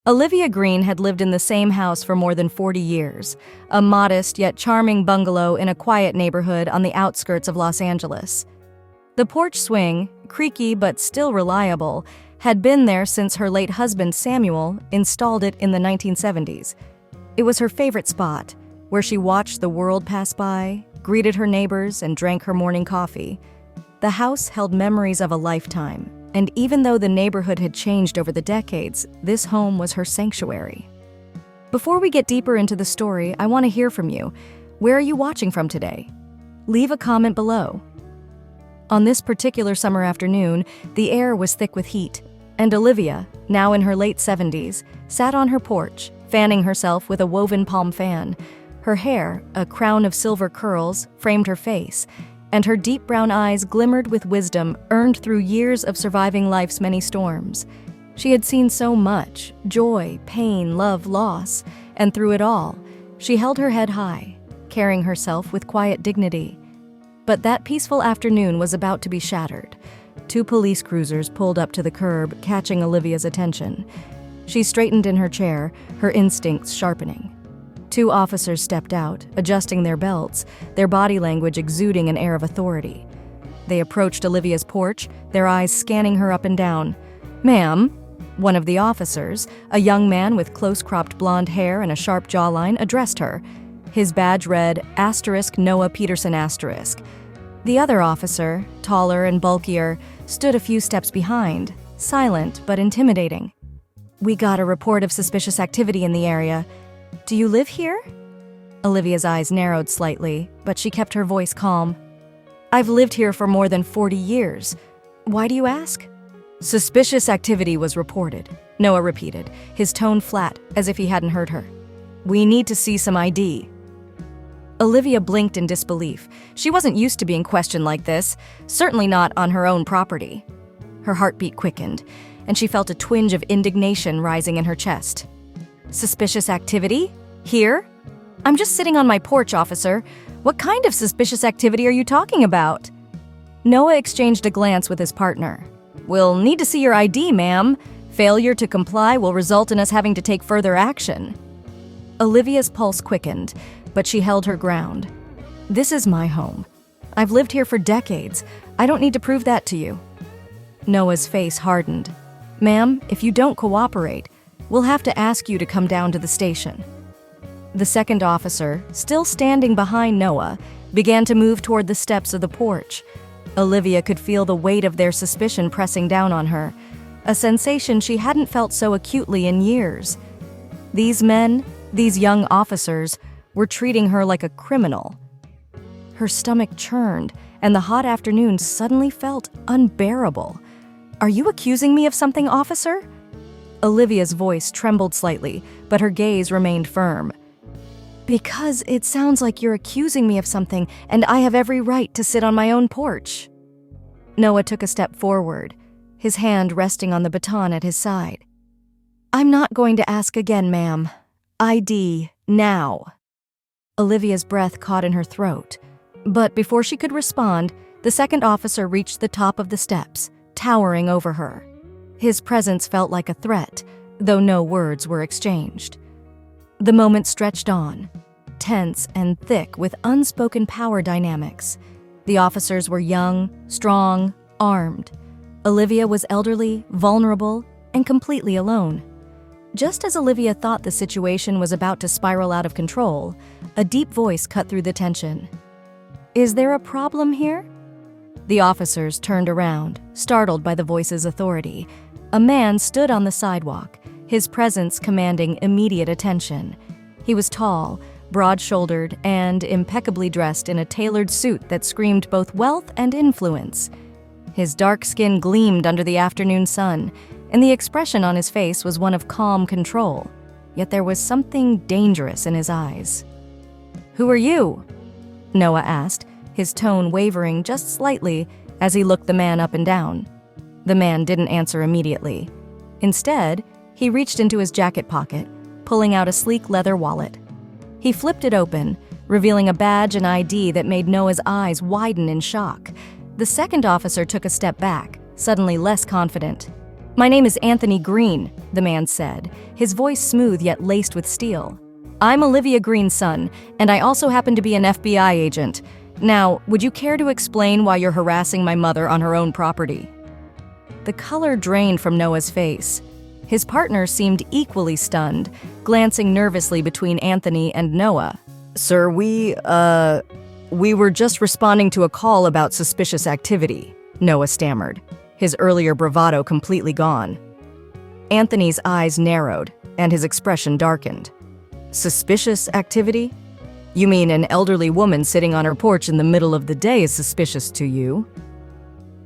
Olivia Green had lived in the same house for more than 40 years, a modest yet charming bungalow in a quiet neighborhood on the outskirts of Los Angeles. The porch swing, creaky but still reliable, had been there since her late husband Samuel installed it in the 1970s. It was her favorite spot, where she watched the world pass by, greeted her neighbors, and drank her morning coffee. The house held memories of a lifetime, and even though the neighborhood had changed over the decades, this home was her sanctuary. Before we get deeper into the story, I want to hear from you. Where are you watching from today? Leave a comment below. On this particular summer afternoon, the air was thick with heat, and Olivia, now in her late 70s, sat on her porch, fanning herself with a woven palm fan. Her hair, a crown of silver curls, framed her face, and her deep brown eyes glimmered with wisdom earned through years of surviving life's many storms. She had seen so much: joy, pain, love, loss, and through it all, she held her head high, carrying herself with quiet dignity. But that peaceful afternoon was about to be shattered. 2 police cruisers pulled up to the curb, catching Olivia's attention. She straightened in her chair, her instincts sharpening. 2 officers stepped out, adjusting their belts, their body language exuding an air of authority. They approached Olivia's porch, their eyes scanning her up and down. "Ma'am," one of the officers, a young man with close-cropped blonde hair and a sharp jawline, addressed her. His badge read *Noah Peterson*. The other officer, taller and bulkier, stood a few steps behind, silent but intimidating. "We got a report of suspicious activity in the area. Do you live here?" Olivia's eyes narrowed slightly, but she kept her voice calm. "I've lived here for more than 40 years. Why do you ask?" "Suspicious activity was reported," Noah repeated, his tone flat, as if he hadn't heard her. "We need to see some ID." Olivia blinked in disbelief. She wasn't used to being questioned like this, certainly not on her own property. Her heartbeat quickened, and she felt a twinge of indignation rising in her chest. "Suspicious activity? Here? I'm just sitting on my porch, officer. What kind of suspicious activity are you talking about?" Noah exchanged a glance with his partner. "We'll need to see your ID, ma'am. Failure to comply will result in us having to take further action." Olivia's pulse quickened, but she held her ground. "This is my home. I've lived here for decades. I don't need to prove that to you." Noah's face hardened. "Ma'am, if you don't cooperate, we'll have to ask you to come down to the station." The second officer, still standing behind Noah, began to move toward the steps of the porch. Olivia could feel the weight of their suspicion pressing down on her, a sensation she hadn't felt so acutely in years. These men, these young officers, were treating her like a criminal. Her stomach churned, and the hot afternoon suddenly felt unbearable. "Are you accusing me of something, officer?" Olivia's voice trembled slightly, but her gaze remained firm. "Because it sounds like you're accusing me of something, and I have every right to sit on my own porch." Noah took a step forward, his hand resting on the baton at his side. "I'm not going to ask again, ma'am. ID, now." Olivia's breath caught in her throat, but before she could respond, the second officer reached the top of the steps, towering over her. His presence felt like a threat, though no words were exchanged. The moment stretched on, tense and thick with unspoken power dynamics. The officers were young, strong, armed. Olivia was elderly, vulnerable, and completely alone. Just as Olivia thought the situation was about to spiral out of control, a deep voice cut through the tension. "Is there a problem here?" The officers turned around, startled by the voice's authority. A man stood on the sidewalk, his presence commanding immediate attention. He was tall, broad-shouldered, and impeccably dressed in a tailored suit that screamed both wealth and influence. His dark skin gleamed under the afternoon sun, and the expression on his face was one of calm control, yet there was something dangerous in his eyes. "Who are you?" Noah asked, his tone wavering just slightly as he looked the man up and down. The man didn't answer immediately. Instead, he reached into his jacket pocket, pulling out a sleek leather wallet. He flipped it open, revealing a badge and ID that made Noah's eyes widen in shock. The second officer took a step back, suddenly less confident. "My name is Anthony Green," the man said, his voice smooth yet laced with steel. "I'm Olivia Green's son, and I also happen to be an FBI agent. Now, would you care to explain why you're harassing my mother on her own property?" The color drained from Noah's face. His partner seemed equally stunned, glancing nervously between Anthony and Noah. "Sir, we were just responding to a call about suspicious activity," Noah stammered, his earlier bravado completely gone. Anthony's eyes narrowed, and his expression darkened. "Suspicious activity? You mean an elderly woman sitting on her porch in the middle of the day is suspicious to you?"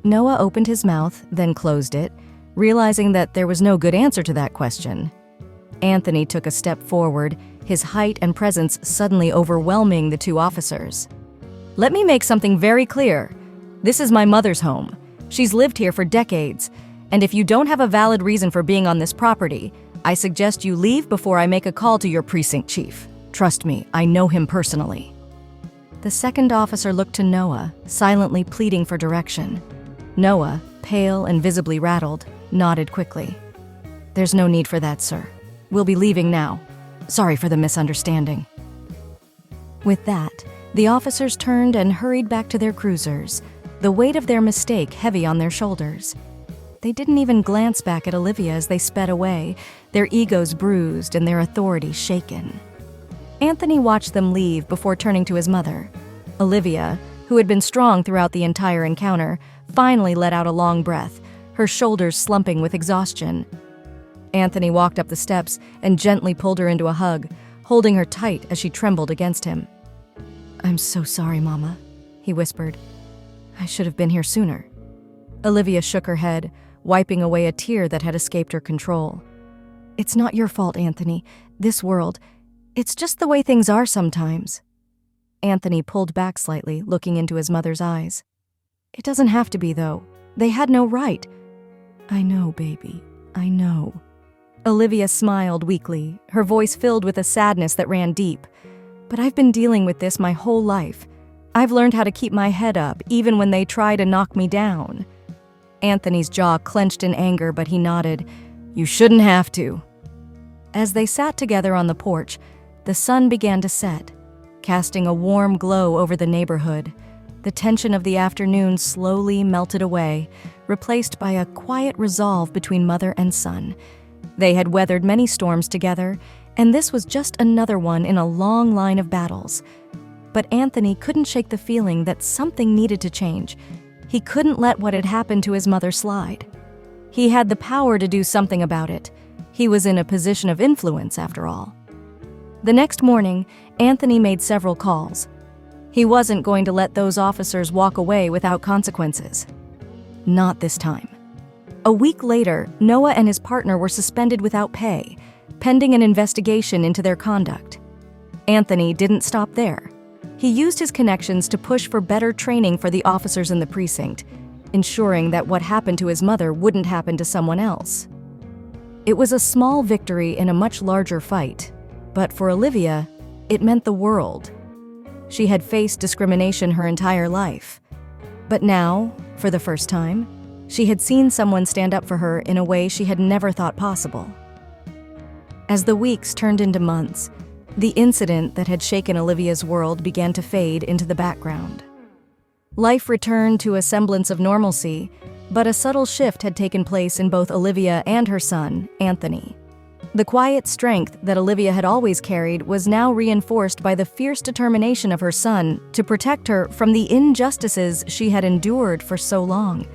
Noah opened his mouth, then closed it, realizing that there was no good answer to that question. Anthony took a step forward, his height and presence suddenly overwhelming the two officers. "Let me make something very clear. This is my mother's home. She's lived here for decades, and if you don't have a valid reason for being on this property, I suggest you leave before I make a call to your precinct chief. Trust me, I know him personally." The second officer looked to Noah, silently pleading for direction. Noah, pale and visibly rattled, nodded quickly. "There's no need for that, sir. We'll be leaving now. Sorry for the misunderstanding." With that, the officers turned and hurried back to their cruisers, the weight of their mistake heavy on their shoulders. They didn't even glance back at Olivia as they sped away, their egos bruised and their authority shaken. Anthony watched them leave before turning to his mother. Olivia, who had been strong throughout the entire encounter, finally let out a long breath, her shoulders slumping with exhaustion. Anthony walked up the steps and gently pulled her into a hug, holding her tight as she trembled against him. "I'm so sorry, Mama," he whispered. "I should have been here sooner." Olivia shook her head, wiping away a tear that had escaped her control. "It's not your fault, Anthony. This world, it's just the way things are sometimes." Anthony pulled back slightly, looking into his mother's eyes. "It doesn't have to be, though. They had no right." "I know, baby. I know." Olivia smiled weakly, her voice filled with a sadness that ran deep. "But I've been dealing with this my whole life. I've learned how to keep my head up, even when they try to knock me down." Anthony's jaw clenched in anger, but he nodded. "You shouldn't have to." As they sat together on the porch, the sun began to set, casting a warm glow over the neighborhood. The tension of the afternoon slowly melted away, replaced by a quiet resolve between mother and son. They had weathered many storms together, and this was just another one in a long line of battles. But Anthony couldn't shake the feeling that something needed to change. He couldn't let what had happened to his mother slide. He had the power to do something about it. He was in a position of influence, after all. The next morning, Anthony made several calls. He wasn't going to let those officers walk away without consequences. Not this time. A week later, Noah and his partner were suspended without pay, pending an investigation into their conduct. Anthony didn't stop there. He used his connections to push for better training for the officers in the precinct, ensuring that what happened to his mother wouldn't happen to someone else. It was a small victory in a much larger fight, but for Olivia, it meant the world. She had faced discrimination her entire life. But now, for the first time, she had seen someone stand up for her in a way she had never thought possible. As the weeks turned into months, the incident that had shaken Olivia's world began to fade into the background. Life returned to a semblance of normalcy, but a subtle shift had taken place in both Olivia and her son, Anthony. The quiet strength that Olivia had always carried was now reinforced by the fierce determination of her son to protect her from the injustices she had endured for so long.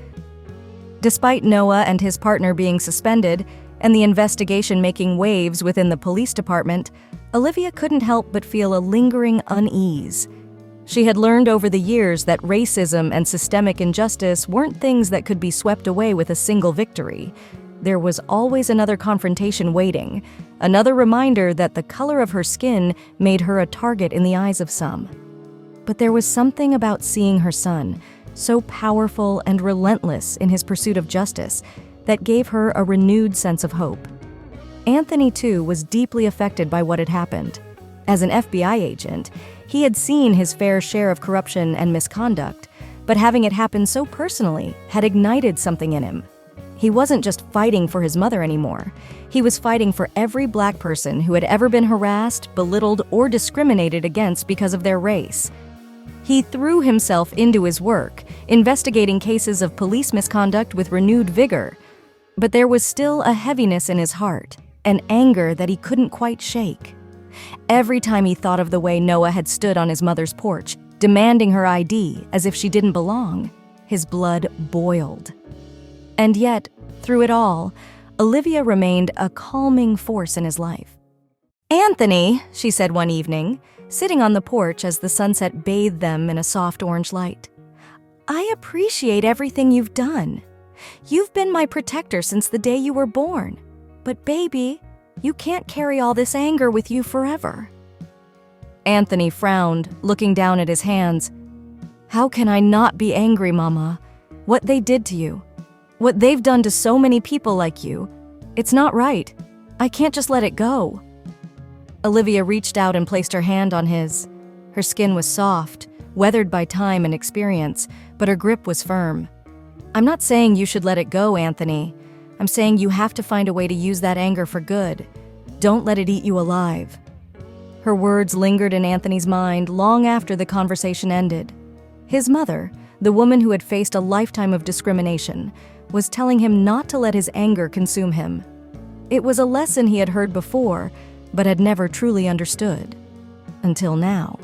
Despite Noah and his partner being suspended, and the investigation making waves within the police department, Olivia couldn't help but feel a lingering unease. She had learned over the years that racism and systemic injustice weren't things that could be swept away with a single victory. There was always another confrontation waiting, another reminder that the color of her skin made her a target in the eyes of some. But there was something about seeing her son, so powerful and relentless in his pursuit of justice, that gave her a renewed sense of hope. Anthony, too, was deeply affected by what had happened. As an FBI agent, he had seen his fair share of corruption and misconduct, but having it happen so personally had ignited something in him. He wasn't just fighting for his mother anymore. He was fighting for every Black person who had ever been harassed, belittled, or discriminated against because of their race. He threw himself into his work, investigating cases of police misconduct with renewed vigor. But there was still a heaviness in his heart, an anger that he couldn't quite shake. Every time he thought of the way Noah had stood on his mother's porch, demanding her ID as if she didn't belong, his blood boiled. And yet, through it all, Olivia remained a calming force in his life. "Anthony," she said one evening, sitting on the porch as the sunset bathed them in a soft orange light, "I appreciate everything you've done. You've been my protector since the day you were born. But baby, you can't carry all this anger with you forever." Anthony frowned, looking down at his hands. "How can I not be angry, Mama? What they did to you, what they've done to so many people like you, it's not right. I can't just let it go." Olivia reached out and placed her hand on his. Her skin was soft, weathered by time and experience, but her grip was firm. "I'm not saying you should let it go, Anthony. I'm saying you have to find a way to use that anger for good. Don't let it eat you alive." Her words lingered in Anthony's mind long after the conversation ended. His mother, the woman who had faced a lifetime of discrimination, was telling him not to let his anger consume him. It was a lesson he had heard before, but had never truly understood. Until now.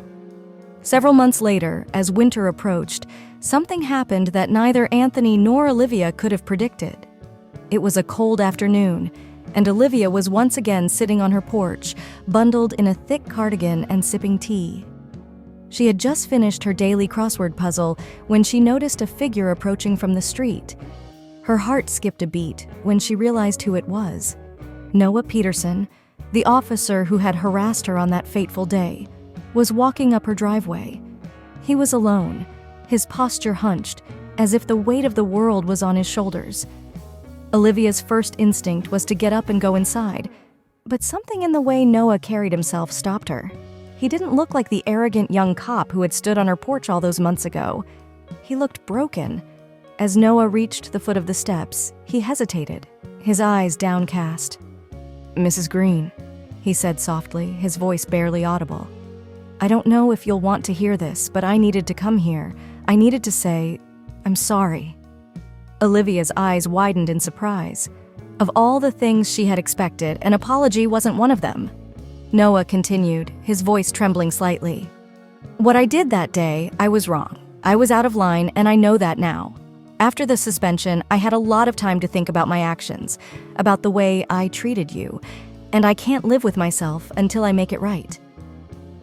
Several months later, as winter approached, something happened that neither Anthony nor Olivia could have predicted. It was a cold afternoon, and Olivia was once again sitting on her porch, bundled in a thick cardigan and sipping tea. She had just finished her daily crossword puzzle when she noticed a figure approaching from the street. Her heart skipped a beat when she realized who it was. Noah Peterson, the officer who had harassed her on that fateful day, was walking up her driveway. He was alone, his posture hunched, as if the weight of the world was on his shoulders. Olivia's first instinct was to get up and go inside, but something in the way Noah carried himself stopped her. He didn't look like the arrogant young cop who had stood on her porch all those months ago. He looked broken. As Noah reached the foot of the steps, he hesitated, his eyes downcast. "Mrs. Green," he said softly, his voice barely audible. "I don't know if you'll want to hear this, but I needed to come here. I needed to say, I'm sorry." Olivia's eyes widened in surprise. Of all the things she had expected, an apology wasn't one of them. Noah continued, his voice trembling slightly. "What I did that day, I was wrong. I was out of line, and I know that now. After the suspension, I had a lot of time to think about my actions, about the way I treated you, and I can't live with myself until I make it right."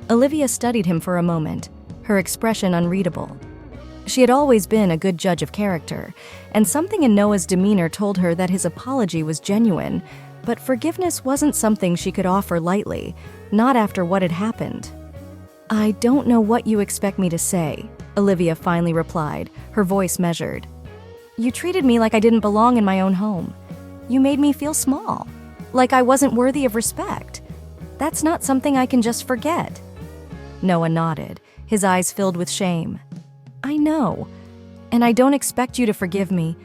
Olivia studied him for a moment, her expression unreadable. She had always been a good judge of character, and something in Noah's demeanor told her that his apology was genuine, but forgiveness wasn't something she could offer lightly, not after what had happened. "I don't know what you expect me to say," Olivia finally replied, her voice measured. "You treated me like I didn't belong in my own home. You made me feel small, like I wasn't worthy of respect. That's not something I can just forget." Noah nodded, his eyes filled with shame. "I know, and I don't expect you to forgive me.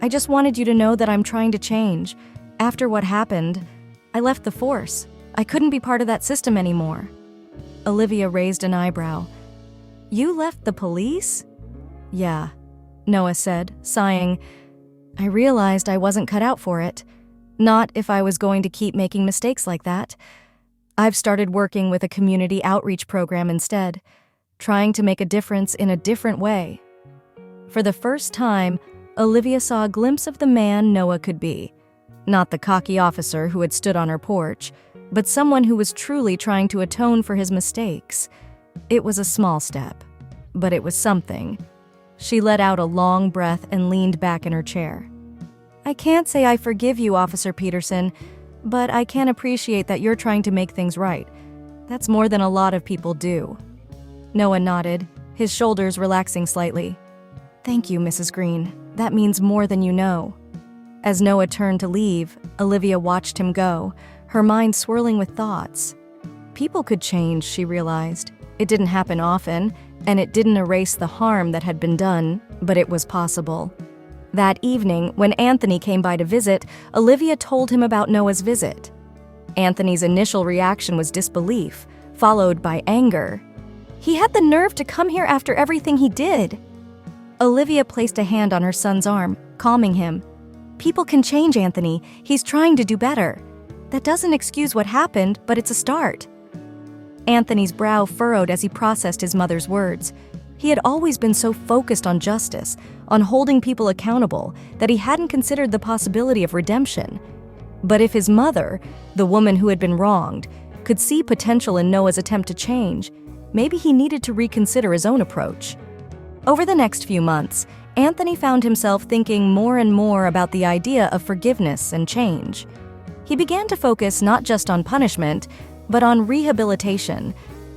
I just wanted you to know that I'm trying to change. After what happened, I left the force. I couldn't be part of that system anymore." Olivia raised an eyebrow. "You left the police?" "Yeah," Noah said, sighing. "I realized I wasn't cut out for it. Not if I was going to keep making mistakes like that. I've started working with a community outreach program instead, trying to make a difference in a different way." For the first time, Olivia saw a glimpse of the man Noah could be. Not the cocky officer who had stood on her porch, but someone who was truly trying to atone for his mistakes. It was a small step, but it was something. She let out a long breath and leaned back in her chair. "I can't say I forgive you, Officer Peterson, but I can appreciate that you're trying to make things right. That's more than a lot of people do." Noah nodded, his shoulders relaxing slightly. "Thank you, Mrs. Green. That means more than you know." As Noah turned to leave, Olivia watched him go, her mind swirling with thoughts. People could change, she realized. It didn't happen often, and it didn't erase the harm that had been done, but it was possible. That evening, when Anthony came by to visit, Olivia told him about Noah's visit. Anthony's initial reaction was disbelief, followed by anger. He had the nerve to come here after everything he did. Olivia placed a hand on her son's arm, calming him. People can change, Anthony. He's trying to do better. That doesn't excuse what happened, but it's a start. Anthony's brow furrowed as he processed his mother's words. He had always been so focused on justice, on holding people accountable, that he hadn't considered the possibility of redemption. But if his mother, the woman who had been wronged, could see potential in Noah's attempt to change, maybe he needed to reconsider his own approach. Over the next few months, Anthony found himself thinking more and more about the idea of forgiveness and change. He began to focus not just on punishment, but on rehabilitation,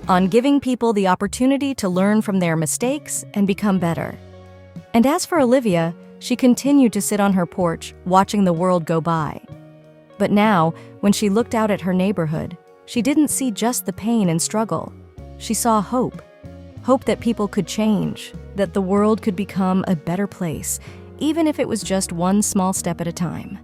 on giving people the opportunity to learn from their mistakes and become better. And as for Olivia, she continued to sit on her porch, watching the world go by. But now, when she looked out at her neighborhood, she didn't see just the pain and struggle. She saw hope. Hope that people could change, that the world could become a better place, even if it was just one small step at a time.